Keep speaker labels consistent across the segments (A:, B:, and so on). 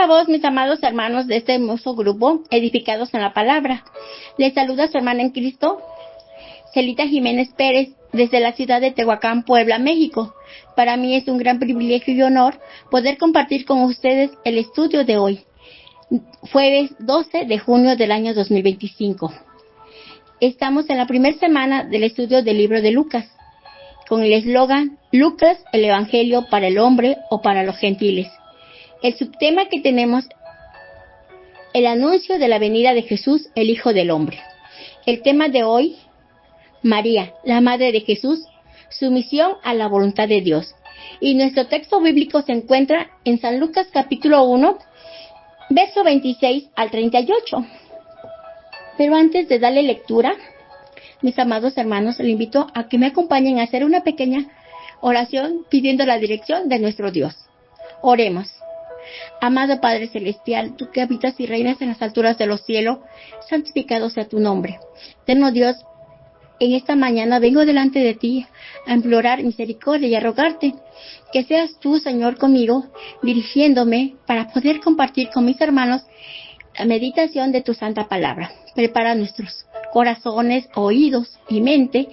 A: a vos, mis amados hermanos de este hermoso grupo, edificados en la palabra. Les saluda su hermana en Cristo, Celita Jiménez Pérez, desde la ciudad de Tehuacán, Puebla, México. Para mí es un gran privilegio y honor poder compartir con ustedes el estudio de hoy, jueves 12 de junio del año 2025. Estamos en la primera semana del estudio del libro de Lucas, con el eslogan Lucas, el Evangelio para el hombre o para los gentiles. El subtema que tenemos, el anuncio de la venida de Jesús, el Hijo del Hombre. El tema de hoy, María, la Madre de Jesús, sumisión a la voluntad de Dios. Y nuestro texto bíblico se encuentra en San Lucas capítulo 1, verso 26 al 38. Pero antes de darle lectura, mis amados hermanos, les invito a que me acompañen a hacer una pequeña oración pidiendo la dirección de nuestro Dios. Oremos. Amado Padre Celestial, tú que habitas y reinas en las alturas de los cielos, santificado sea tu nombre. Eterno Dios, en esta mañana vengo delante de ti a implorar misericordia y a rogarte que seas tú, Señor, conmigo, dirigiéndome para poder compartir con mis hermanos la meditación de tu santa palabra. Prepara nuestros corazones, oídos y mente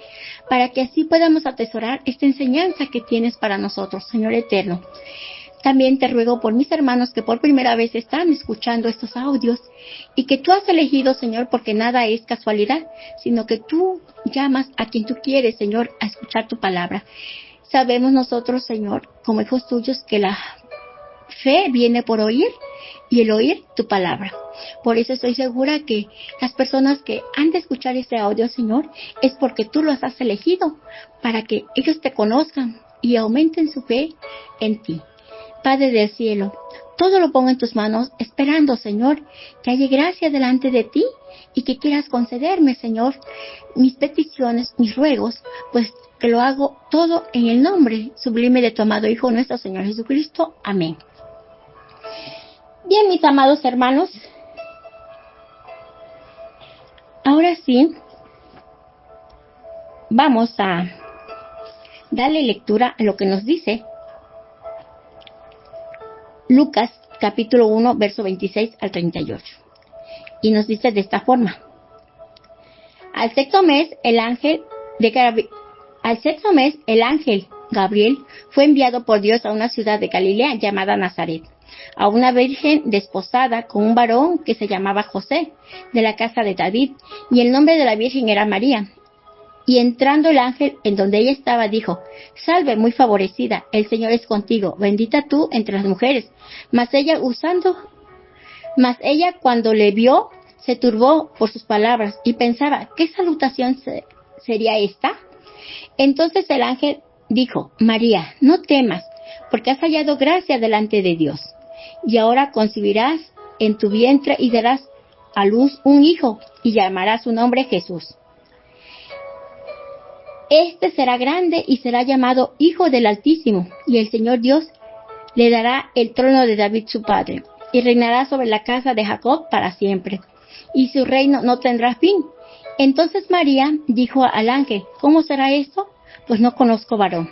A: para que así podamos atesorar esta enseñanza que tienes para nosotros, Señor eterno. También te ruego por mis hermanos que por primera vez están escuchando estos audios y que tú has elegido, Señor, porque nada es casualidad, sino que tú llamas a quien tú quieres, Señor, a escuchar tu palabra. Sabemos nosotros, Señor, como hijos tuyos, que la fe viene por oír y el oír tu palabra. Por eso estoy segura que las personas que han de escuchar este audio, Señor, es porque tú los has elegido para que ellos te conozcan y aumenten su fe en ti. Padre del cielo, todo lo pongo en tus manos, esperando, Señor, que haya gracia delante de ti y que quieras concederme, Señor, mis peticiones, mis ruegos, pues te lo hago todo en el nombre sublime de tu amado Hijo, nuestro Señor Jesucristo. Amén. Bien, mis amados hermanos, ahora sí, vamos a darle lectura a lo que nos dice Lucas capítulo 1, verso 26 al 38. Y nos dice de esta forma. Al sexto mes, el ángel Gabriel fue enviado por Dios a una ciudad de Galilea llamada Nazaret, a una virgen desposada con un varón que se llamaba José, de la casa de David, y el nombre de la virgen era María. Y entrando el ángel en donde ella estaba, dijo: Salve, muy favorecida, el Señor es contigo, bendita tú entre las mujeres. Mas ella cuando le vio, se turbó por sus palabras y pensaba: ¿qué salutación sería esta? Entonces el ángel dijo: María, no temas, porque has hallado gracia delante de Dios. Y ahora concebirás en tu vientre y darás a luz un hijo, y llamarás su nombre Jesús. Este será grande y será llamado Hijo del Altísimo, y el Señor Dios le dará el trono de David su padre, y reinará sobre la casa de Jacob para siempre, y su reino no tendrá fin. Entonces María dijo al ángel: ¿Cómo será esto? Pues no conozco varón.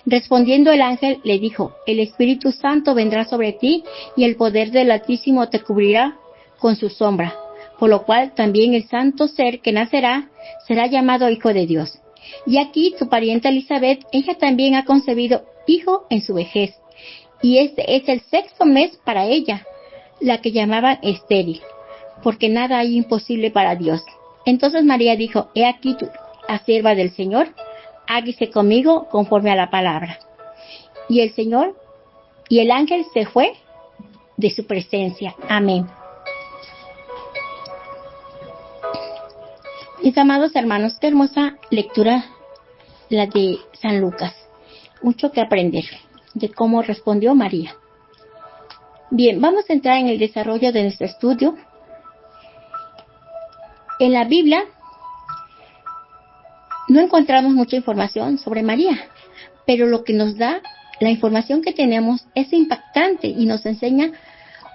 A: Respondiendo el ángel le dijo: El Espíritu Santo vendrá sobre ti, y el poder del Altísimo te cubrirá con su sombra, por lo cual también el santo ser que nacerá será llamado Hijo de Dios. Y aquí tu parienta Elizabeth, ella también ha concebido hijo en su vejez, y este es el sexto mes para ella, la que llamaban estéril, porque nada hay imposible para Dios. Entonces María dijo: He aquí la sierva del Señor, hágase conmigo conforme a la palabra. Y el ángel se fue de su presencia. Amén. Mis amados hermanos, qué hermosa lectura la de San Lucas. Mucho que aprender de cómo respondió María. Bien, vamos a entrar en el desarrollo de nuestro estudio. En la Biblia no encontramos mucha información sobre María, pero lo que nos da, la información que tenemos es impactante y nos enseña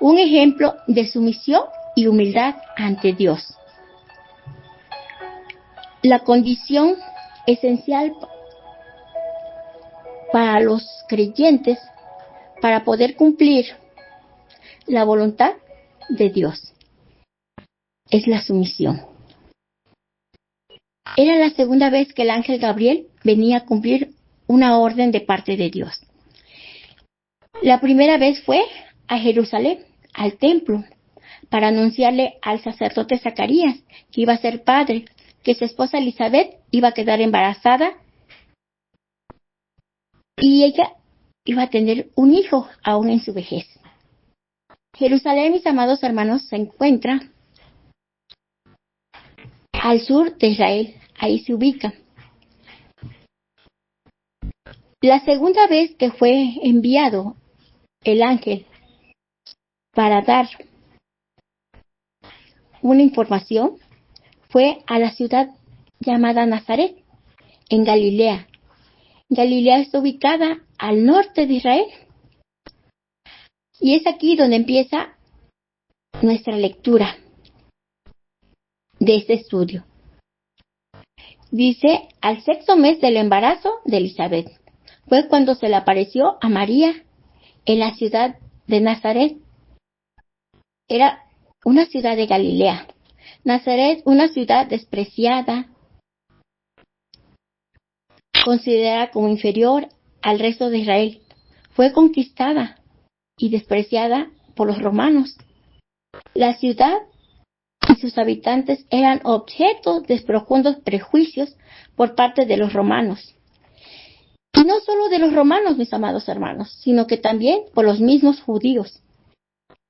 A: un ejemplo de sumisión y humildad ante Dios. La condición esencial para los creyentes para poder cumplir la voluntad de Dios. Es la sumisión. Era la segunda vez que el ángel Gabriel venía a cumplir una orden de parte de Dios. La primera vez fue a Jerusalén, al templo, para anunciarle al sacerdote Zacarías que iba a ser padre, que su esposa Elizabeth iba a quedar embarazada y ella iba a tener un hijo aún en su vejez. Jerusalén, mis amados hermanos, se encuentra al sur de Israel, ahí se ubica. La segunda vez que fue enviado el ángel para dar una información fue a la ciudad llamada Nazaret, en Galilea. Galilea está ubicada al norte de Israel. Y es aquí donde empieza nuestra lectura de este estudio. Dice, al sexto mes del embarazo de Elizabeth, fue cuando se le apareció a María en la ciudad de Nazaret. Era una ciudad de Galilea. Nazaret, una ciudad despreciada, considerada como inferior al resto de Israel, fue conquistada y despreciada por los romanos. La ciudad y sus habitantes eran objeto de profundos prejuicios por parte de los romanos. Y no solo de los romanos, mis amados hermanos, sino que también por los mismos judíos.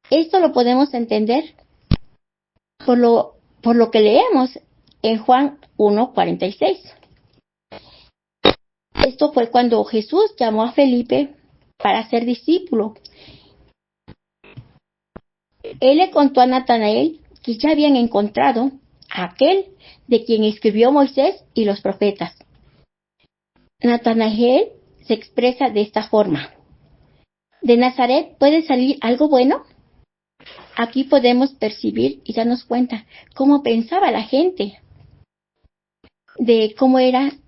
A: Esto lo podemos entender por lo que leemos en Juan 1:46. Esto fue cuando Jesús llamó a Felipe para ser discípulo. Él le contó a Natanael que ya habían encontrado a aquel de quien escribió Moisés y los profetas. Natanael se expresa de esta forma: ¿de Nazaret puede salir algo bueno? Aquí podemos percibir y darnos cuenta cómo pensaba la gente, de cómo eran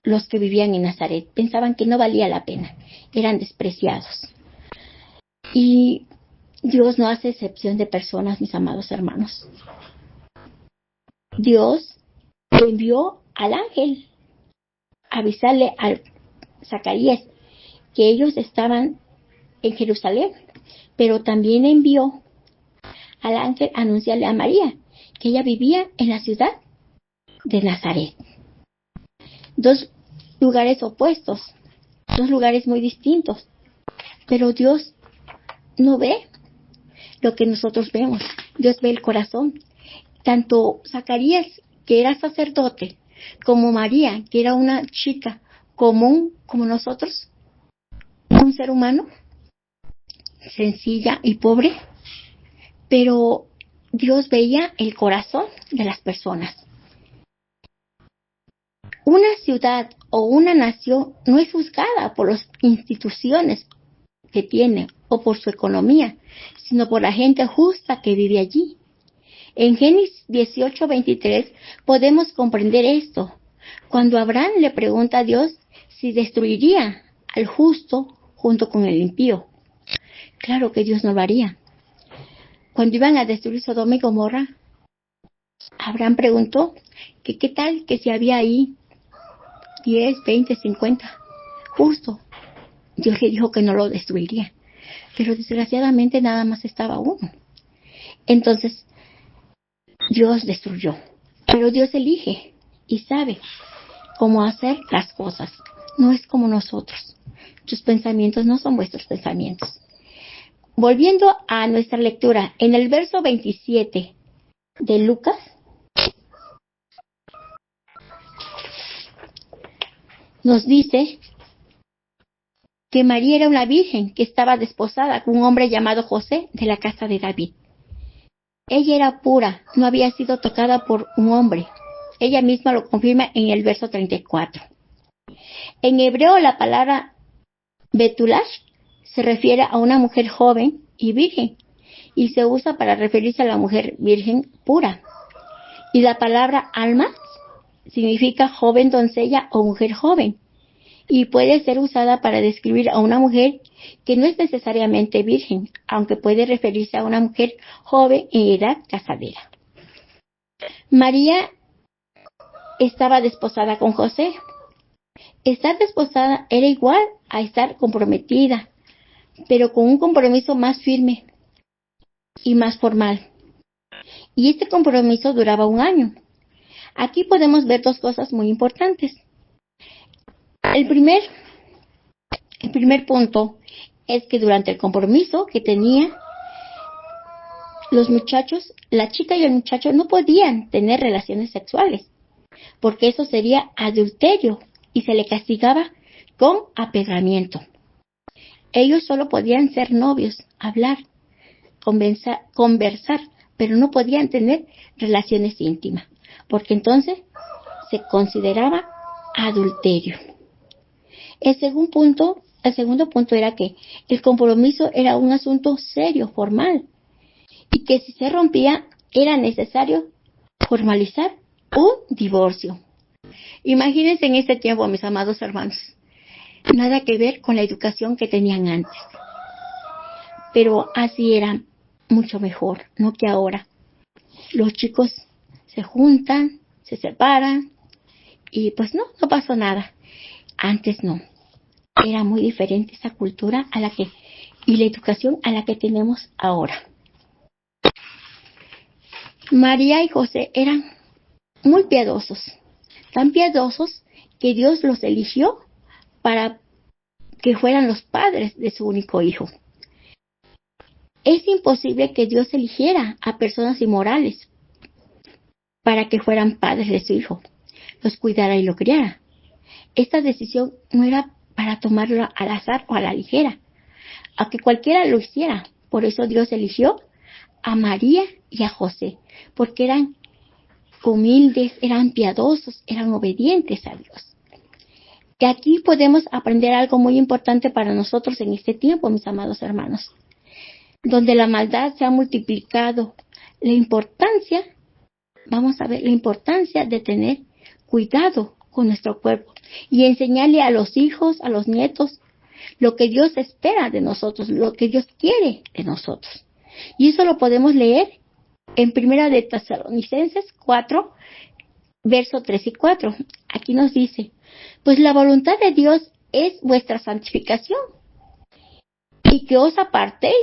A: los que vivían en Nazaret. Pensaban que no valía la pena, eran despreciados. Y Dios no hace excepción de personas, mis amados hermanos. Dios envió al ángel a avisarle a Zacarías que ellos estaban en Jerusalén, pero también envió al ángel a anunciarle a María que ella vivía en la ciudad de Nazaret. Dos lugares opuestos, dos lugares muy distintos, pero Dios no ve lo que nosotros vemos. Dios ve el corazón. Tanto Zacarías, que era sacerdote, como María, que era una chica común como nosotros, un ser humano, sencilla y pobre, pero Dios veía el corazón de las personas. Una ciudad o una nación no es juzgada por las instituciones que tiene o por su economía, sino por la gente justa que vive allí. En Génesis 18:23 podemos comprender esto, cuando Abraham le pregunta a Dios si destruiría al justo junto con el impío. Claro que Dios no lo haría. Cuando iban a destruir Sodoma y Gomorra, Abraham preguntó que qué tal que si había ahí 10, 20, 50 justo. Dios le dijo que no lo destruiría, pero desgraciadamente nada más estaba uno. Entonces Dios destruyó, pero Dios elige y sabe cómo hacer las cosas. No es como nosotros. Tus pensamientos no son vuestros pensamientos. Volviendo a nuestra lectura, en el verso 27 de Lucas, nos dice que María era una virgen que estaba desposada con un hombre llamado José de la casa de David. Ella era pura, no había sido tocada por un hombre. Ella misma lo confirma en el verso 34. En hebreo la palabra Betulash se refiere a una mujer joven y virgen y se usa para referirse a la mujer virgen pura. Y la palabra alma significa joven doncella o mujer joven. y puede ser usada para describir a una mujer que no es necesariamente virgen, aunque puede referirse a una mujer joven en edad casadera. María estaba desposada con José. Estar desposada era igual a estar comprometida, pero con un compromiso más firme y más formal. Y este compromiso duraba 1 año. Aquí podemos ver 2 cosas muy importantes. El primer punto es que durante el compromiso que tenía, los muchachos, la chica y el muchacho no podían tener relaciones sexuales, porque eso sería adulterio y se le castigaba con apedreamiento. Ellos solo podían ser novios, hablar, conversar, pero no podían tener relaciones íntimas, porque entonces se consideraba adulterio. El segundo punto era que el compromiso era un asunto serio, formal, y que si se rompía era necesario formalizar un divorcio. Imagínense en este tiempo, mis amados hermanos, nada que ver con la educación que tenían antes, pero así era mucho mejor, no que ahora. Los chicos se juntan, se separan y pues no pasó nada. Antes no. Era muy diferente esa cultura y la educación a la que tenemos ahora. María y José eran muy piadosos, tan piadosos que Dios los eligió para que fueran los padres de su único hijo. Es imposible que Dios eligiera a personas inmorales para que fueran padres de su hijo, los cuidara y lo criara. Esta decisión no era para tomarlo al azar o a la ligera, a que cualquiera lo hiciera. Por eso Dios eligió a María y a José, porque eran humildes, eran piadosos, eran obedientes a Dios. Y aquí podemos aprender algo muy importante para nosotros en este tiempo, mis amados hermanos, donde la maldad se ha multiplicado. Vamos a ver la importancia de tener cuidado con nuestro cuerpo y enseñarle a los hijos, a los nietos, lo que Dios espera de nosotros, lo que Dios quiere de nosotros. Y eso lo podemos leer en 1 de Tesalonicenses 4, verso 3 y 4. Aquí nos dice: pues la voluntad de Dios es vuestra santificación, y que os apartéis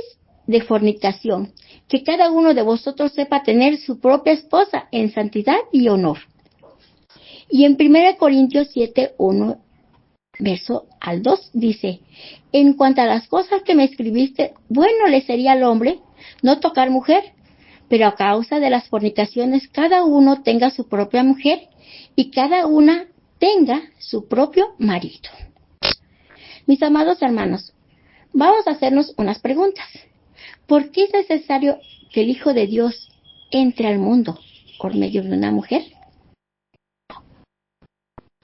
A: de fornicación, que cada uno de vosotros sepa tener su propia esposa en santidad y honor. Y en 1 Corintios 7, 1, verso al 2 dice: en cuanto a las cosas que me escribiste, bueno le sería al hombre no tocar mujer, pero a causa de las fornicaciones cada uno tenga su propia mujer y cada una tenga su propio marido. Mis amados hermanos, vamos a hacernos unas preguntas. ¿Por qué es necesario que el Hijo de Dios entre al mundo por medio de una mujer?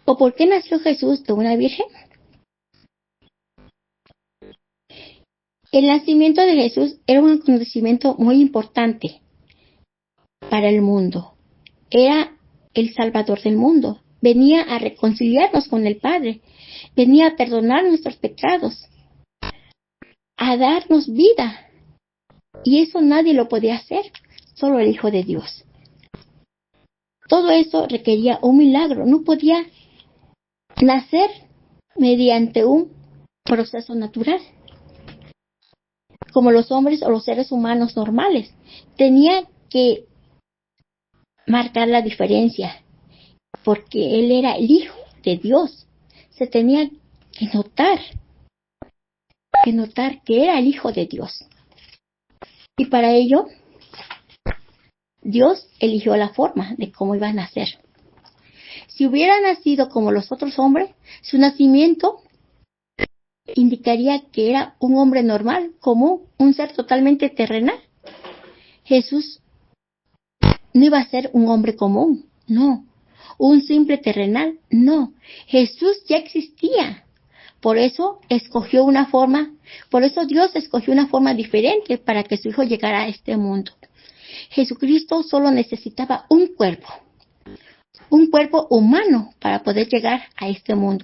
A: ¿O por qué nació Jesús de una virgen? El nacimiento de Jesús era un acontecimiento muy importante para el mundo. Era el Salvador del mundo. Venía a reconciliarnos con el Padre. Venía a perdonar nuestros pecados, a darnos vida. Y eso nadie lo podía hacer, solo el Hijo de Dios. Todo eso requería un milagro. No podía nacer mediante un proceso natural, como los hombres o los seres humanos normales. Tenía que marcar la diferencia, porque Él era el Hijo de Dios. Se tenía que notar que era el Hijo de Dios. Y para ello, Dios eligió la forma de cómo iba a nacer. Si hubiera nacido como los otros hombres, su nacimiento indicaría que era un hombre normal, común, un ser totalmente terrenal. Jesús no iba a ser un hombre común, no. Un simple terrenal, no. Jesús ya existía. Por eso Dios escogió una forma diferente para que su Hijo llegara a este mundo. Jesucristo solo necesitaba un cuerpo humano para poder llegar a este mundo.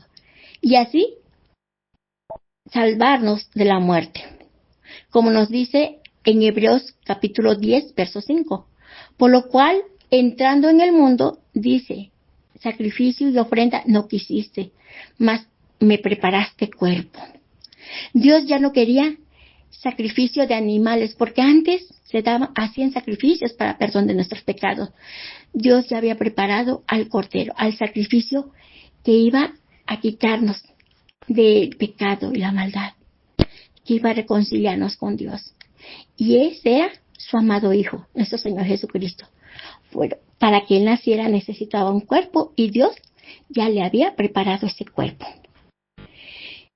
A: y así salvarnos de la muerte, como nos dice en Hebreos capítulo 10, verso 5. Por lo cual, entrando en el mundo, dice, sacrificio y ofrenda no quisiste, mas me preparaste cuerpo. Dios ya no quería sacrificio de animales, porque antes hacían sacrificios para perdón de nuestros pecados. Dios ya había preparado al Cordero, al sacrificio que iba a quitarnos del pecado y la maldad, que iba a reconciliarnos con Dios. Y ese era su amado Hijo, nuestro Señor Jesucristo. Bueno, para que Él naciera necesitaba un cuerpo y Dios ya le había preparado ese cuerpo.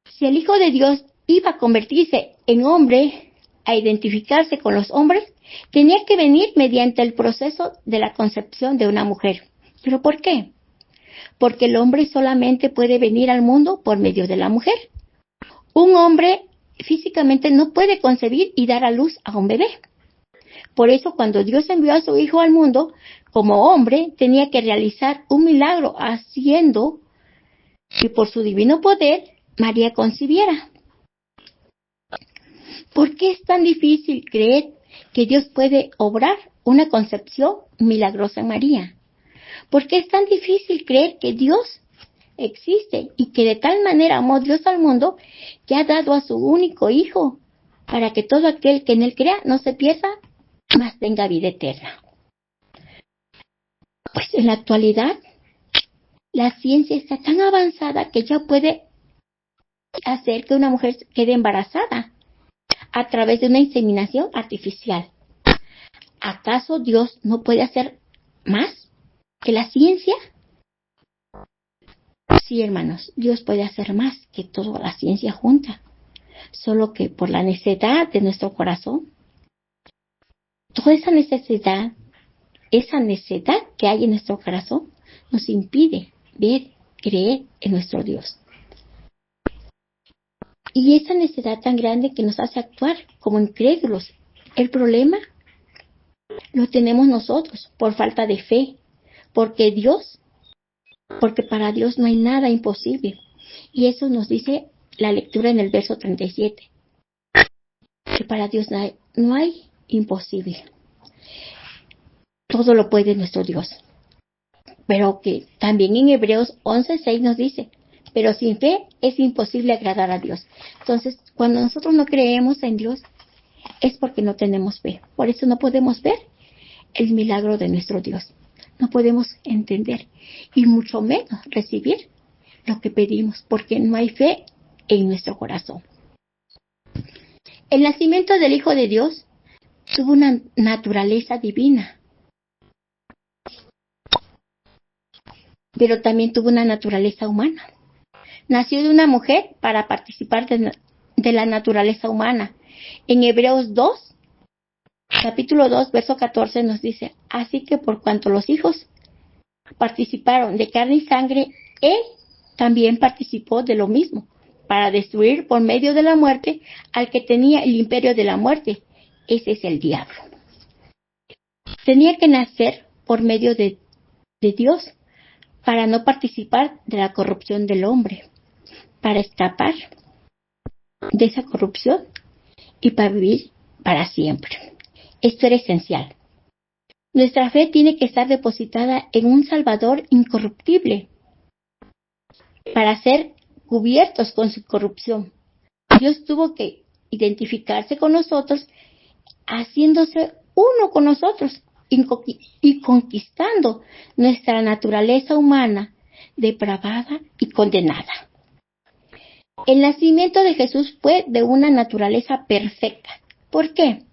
A: Si el Hijo de Dios iba a convertirse en hombre, a identificarse con los hombres, tenía que venir mediante el proceso de la concepción de una mujer. ¿Pero por qué? Porque el hombre solamente puede venir al mundo por medio de la mujer. Un hombre físicamente no puede concebir y dar a luz a un bebé. Por eso, cuando Dios envió a su Hijo al mundo, como hombre, tenía que realizar un milagro haciendo que por su divino poder María concibiera. ¿Por qué es tan difícil creer que Dios puede obrar una concepción milagrosa en María? ¿Por qué es tan difícil creer que Dios existe y que de tal manera amó Dios al mundo que ha dado a su único Hijo para que todo aquel que en Él crea no se pierda, mas tenga vida eterna? Pues en la actualidad la ciencia está tan avanzada que ya puede hacer que una mujer quede embarazada a través de una inseminación artificial. ¿Acaso Dios no puede hacer más que la ciencia? Sí, hermanos, Dios puede hacer más que toda la ciencia junta, solo que por la necedad de nuestro corazón, toda esa necedad que hay en nuestro corazón nos impide ver, creer en nuestro Dios. Y esa necedad tan grande que nos hace actuar como incrédulos. El problema lo tenemos nosotros por falta de fe, porque para Dios no hay nada imposible. Y eso nos dice la lectura en el verso 37, que para Dios no hay imposible. Todo lo puede nuestro Dios. Pero que también en Hebreos 11:6 nos dice, pero sin fe es imposible agradar a Dios. Entonces, cuando nosotros no creemos en Dios, es porque no tenemos fe. Por eso no podemos ver el milagro de nuestro Dios. No podemos entender y mucho menos recibir lo que pedimos, porque no hay fe en nuestro corazón. El nacimiento del Hijo de Dios tuvo una naturaleza divina, pero también tuvo una naturaleza humana. Nació de una mujer para participar de la naturaleza humana. En Hebreos 2, capítulo 2, verso 14 nos dice, así que por cuanto los hijos participaron de carne y sangre, Él también participó de lo mismo, para destruir por medio de la muerte al que tenía el imperio de la muerte. Ese es el diablo. Tenía que nacer por medio de Dios para no participar de la corrupción del hombre, para escapar de esa corrupción y para vivir para siempre. Esto era esencial. Nuestra fe tiene que estar depositada en un Salvador incorruptible para ser cubiertos con su corrupción. Dios tuvo que identificarse con nosotros, haciéndose uno con nosotros y conquistando nuestra naturaleza humana depravada y condenada. El nacimiento de Jesús fue de una naturaleza perfecta. ¿Por qué?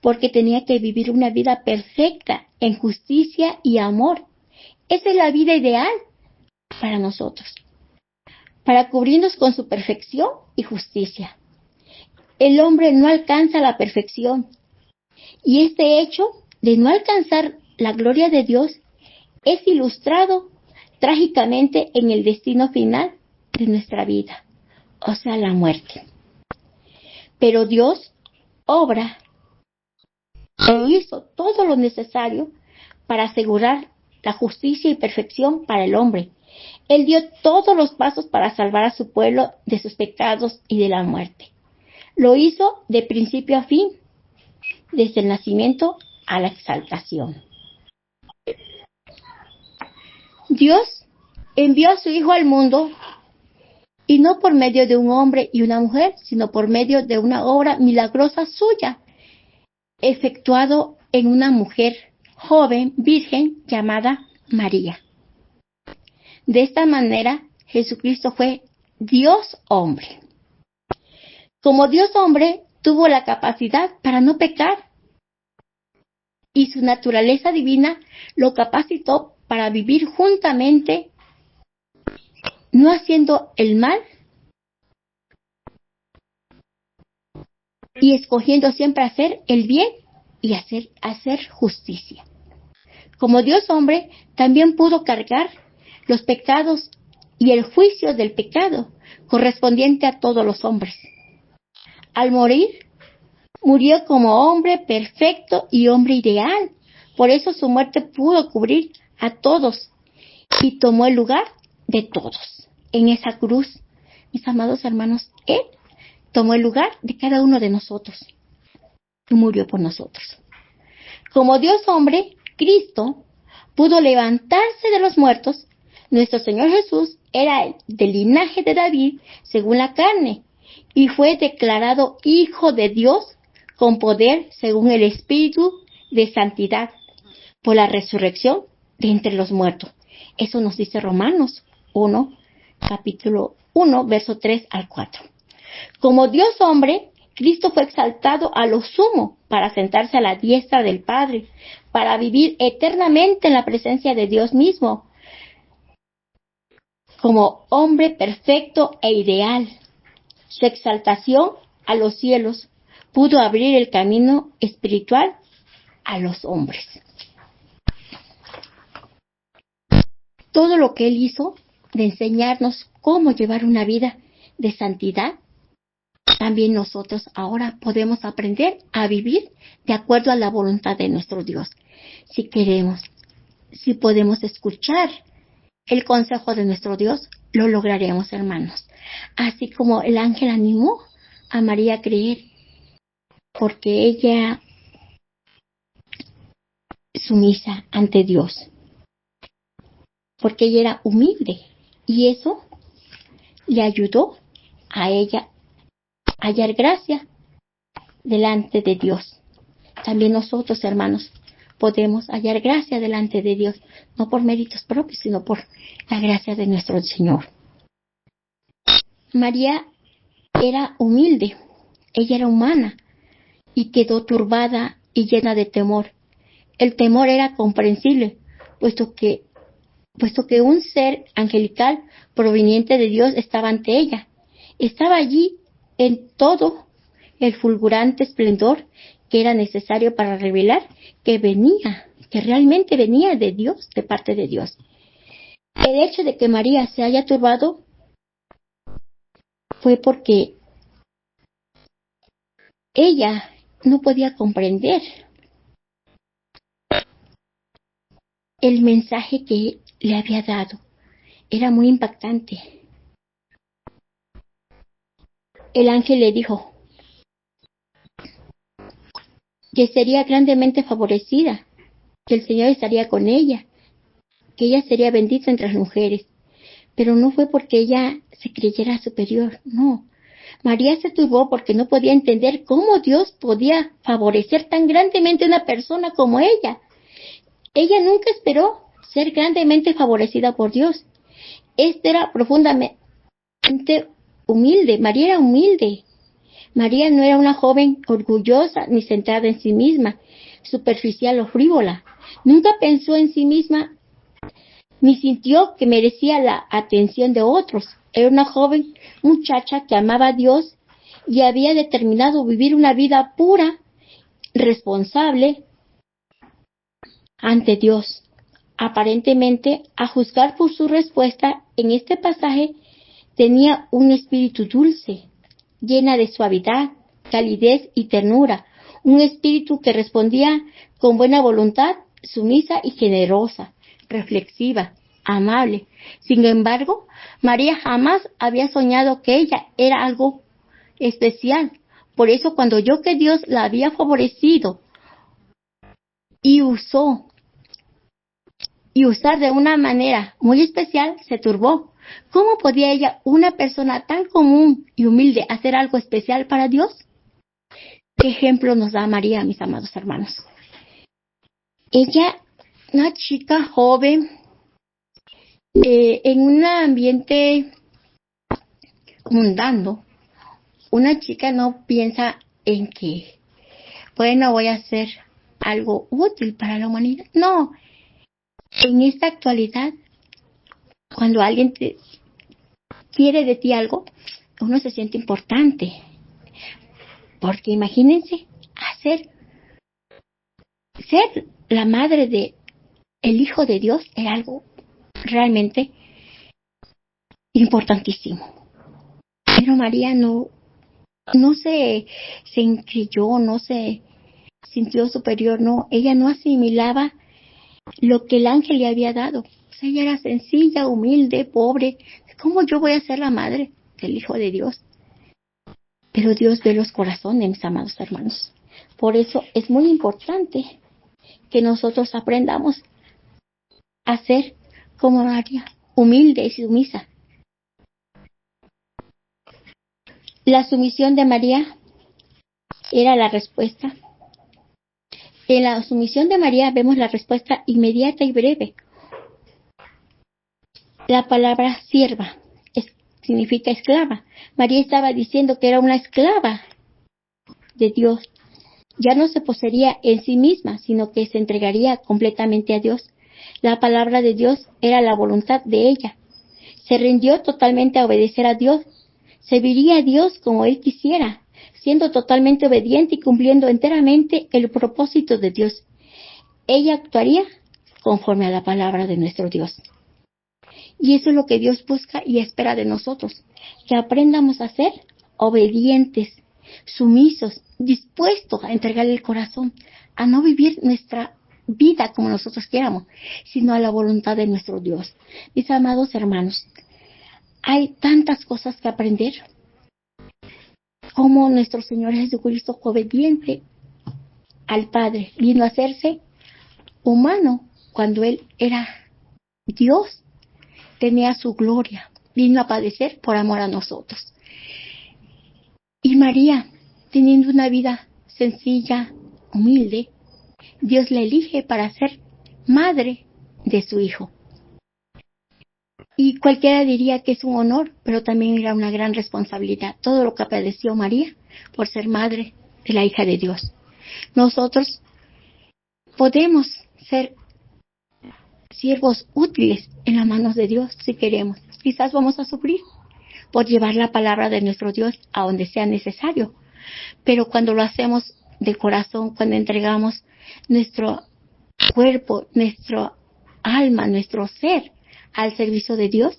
A: Porque tenía que vivir una vida perfecta en justicia y amor. Esa es la vida ideal para nosotros, para cubrirnos con su perfección y justicia. El hombre no alcanza la perfección, y este hecho de no alcanzar la gloria de Dios es ilustrado trágicamente en el destino final de nuestra vida, o sea, la muerte. Pero Dios obra e hizo todo lo necesario para asegurar la justicia y perfección para el hombre. Él dio todos los pasos para salvar a su pueblo de sus pecados y de la muerte. Lo hizo de principio a fin, desde el nacimiento a la exaltación. Dios envió a su Hijo al mundo, y no por medio de un hombre y una mujer, sino por medio de una obra milagrosa suya, efectuado en una mujer joven, virgen, llamada María. De esta manera, Jesucristo fue Dios hombre. Como Dios hombre, tuvo la capacidad para no pecar, y su naturaleza divina lo capacitó para vivir juntamente, no haciendo el mal y escogiendo siempre hacer el bien y hacer justicia. Como Dios hombre, también pudo cargar los pecados y el juicio del pecado correspondiente a todos los hombres. Al morir, murió como hombre perfecto y hombre ideal. Por eso su muerte pudo cubrir a todos y tomó el lugar de todos. En esa cruz, mis amados hermanos, Él tomó el lugar de cada uno de nosotros y murió por nosotros. Como Dios hombre, Cristo pudo levantarse de los muertos. Nuestro Señor Jesús era del linaje de David según la carne y fue declarado Hijo de Dios con poder según el Espíritu de santidad por la resurrección de entre los muertos. Eso nos dice Romanos 1, capítulo 1, verso 3 al 4. Como Dios hombre, Cristo fue exaltado a lo sumo para sentarse a la diestra del Padre, para vivir eternamente en la presencia de Dios mismo, como hombre perfecto e ideal. Su exaltación a los cielos pudo abrir el camino espiritual a los hombres. Todo lo que Él hizo de enseñarnos cómo llevar una vida de santidad, también nosotros ahora podemos aprender a vivir de acuerdo a la voluntad de nuestro Dios. Si queremos, si podemos escuchar el consejo de nuestro Dios, lo lograremos, hermanos. Así como el ángel animó a María a creer, porque ella sumisa ante Dios, porque ella era humilde, y eso le ayudó a ella a hallar gracia delante de Dios. También nosotros, hermanos, podemos hallar gracia delante de Dios, no por méritos propios, sino por la gracia de nuestro Señor. María era humilde, ella era humana, y quedó turbada y llena de temor. El temor era comprensible, puesto que un ser angelical proveniente de Dios estaba ante ella. Estaba allí en todo el fulgurante esplendor que era necesario para revelar que realmente venía de Dios, de parte de Dios. El hecho de que María se haya turbado fue porque ella no podía comprender el mensaje que le había dado. Era muy impactante. El ángel le dijo que sería grandemente favorecida, que el Señor estaría con ella, que ella sería bendita entre las mujeres. Pero no fue porque ella se creyera superior, no. María se turbó porque no podía entender cómo Dios podía favorecer tan grandemente a una persona como ella. Ella nunca esperó ser grandemente favorecida por Dios. Esta era profundamente humilde. María era humilde. María no era una joven orgullosa ni centrada en sí misma, superficial o frívola. Nunca pensó en sí misma ni sintió que merecía la atención de otros. Era una joven muchacha que amaba a Dios y había determinado vivir una vida pura, responsable ante Dios. Aparentemente, a juzgar por su respuesta en este pasaje, tenía un espíritu dulce, llena de suavidad, calidez y ternura, un espíritu que respondía con buena voluntad, sumisa y generosa, reflexiva, amable. Sin embargo, María jamás había soñado que ella era algo especial. Por eso cuando oyó que Dios la había favorecido y usar de una manera muy especial, se turbó. ¿Cómo podía ella, una persona tan común y humilde, hacer algo especial para Dios? ¿Qué ejemplo nos da María, mis amados hermanos? Ella, una chica joven, en un ambiente mundano, una chica no piensa en que, bueno, voy a hacer algo útil para la humanidad. No, en esta actualidad, cuando alguien quiere de ti algo, uno se siente importante. Porque imagínense, ser la madre de el Hijo de Dios era algo realmente importantísimo. Pero María no se encrilló, no se sintió superior, no, ella no asimilaba lo que el ángel le había dado. O sea, ella era sencilla, humilde, pobre. ¿Cómo yo voy a ser la madre del Hijo de Dios? Pero Dios ve los corazones, mis amados hermanos. Por eso es muy importante que nosotros aprendamos a ser como María, humilde y sumisa. La sumisión de María era la respuesta. En la sumisión de María vemos la respuesta inmediata y breve. La palabra sierva significa esclava. María estaba diciendo que era una esclava de Dios. Ya no se poseería en sí misma, sino que se entregaría completamente a Dios. La palabra de Dios era la voluntad de ella. Se rindió totalmente a obedecer a Dios. Serviría a Dios como Él quisiera, siendo totalmente obediente y cumpliendo enteramente el propósito de Dios. Ella actuaría conforme a la palabra de nuestro Dios. Y eso es lo que Dios busca y espera de nosotros, que aprendamos a ser obedientes, sumisos, dispuestos a entregarle el corazón, a no vivir nuestra vida como nosotros queramos, sino a la voluntad de nuestro Dios. Mis amados hermanos, hay tantas cosas que aprender, como nuestro Señor Jesucristo fue obediente al Padre, vino a hacerse humano cuando Él era Dios, tenía su gloria, vino a padecer por amor a nosotros. Y María, teniendo una vida sencilla, humilde, Dios la elige para ser madre de su Hijo. Y cualquiera diría que es un honor, pero también era una gran responsabilidad. Todo lo que padeció María por ser madre de la hija de Dios. Nosotros podemos ser siervos útiles en las manos de Dios si queremos. Quizás vamos a sufrir por llevar la palabra de nuestro Dios a donde sea necesario. Pero cuando lo hacemos de corazón, cuando entregamos nuestro cuerpo, nuestro alma, nuestro ser al servicio de Dios,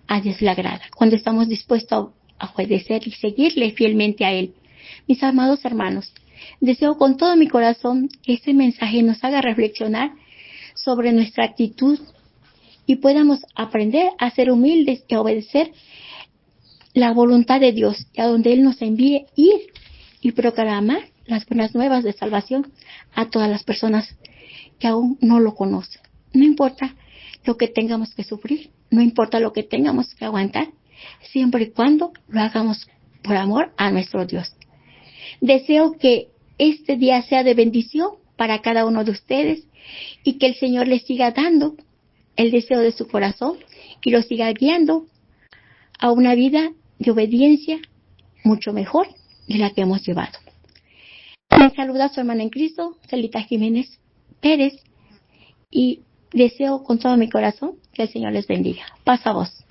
A: a Dios le agrada. Cuando estamos dispuestos a obedecer y seguirle fielmente a Él. Mis amados hermanos, deseo con todo mi corazón que este mensaje nos haga reflexionar sobre nuestra actitud y podamos aprender a ser humildes y a obedecer la voluntad de Dios y a donde Él nos envíe ir y proclamar las buenas nuevas de salvación a todas las personas que aún no lo conocen. No importa lo que tengamos que sufrir, no importa lo que tengamos que aguantar, siempre y cuando lo hagamos por amor a nuestro Dios. Deseo que este día sea de bendición para cada uno de ustedes y que el Señor les siga dando el deseo de su corazón y los siga guiando a una vida de obediencia mucho mejor de la que hemos llevado. Les saluda su hermana en Cristo, Celita Jiménez Pérez, y deseo con todo mi corazón que el Señor les bendiga. Paz a vos.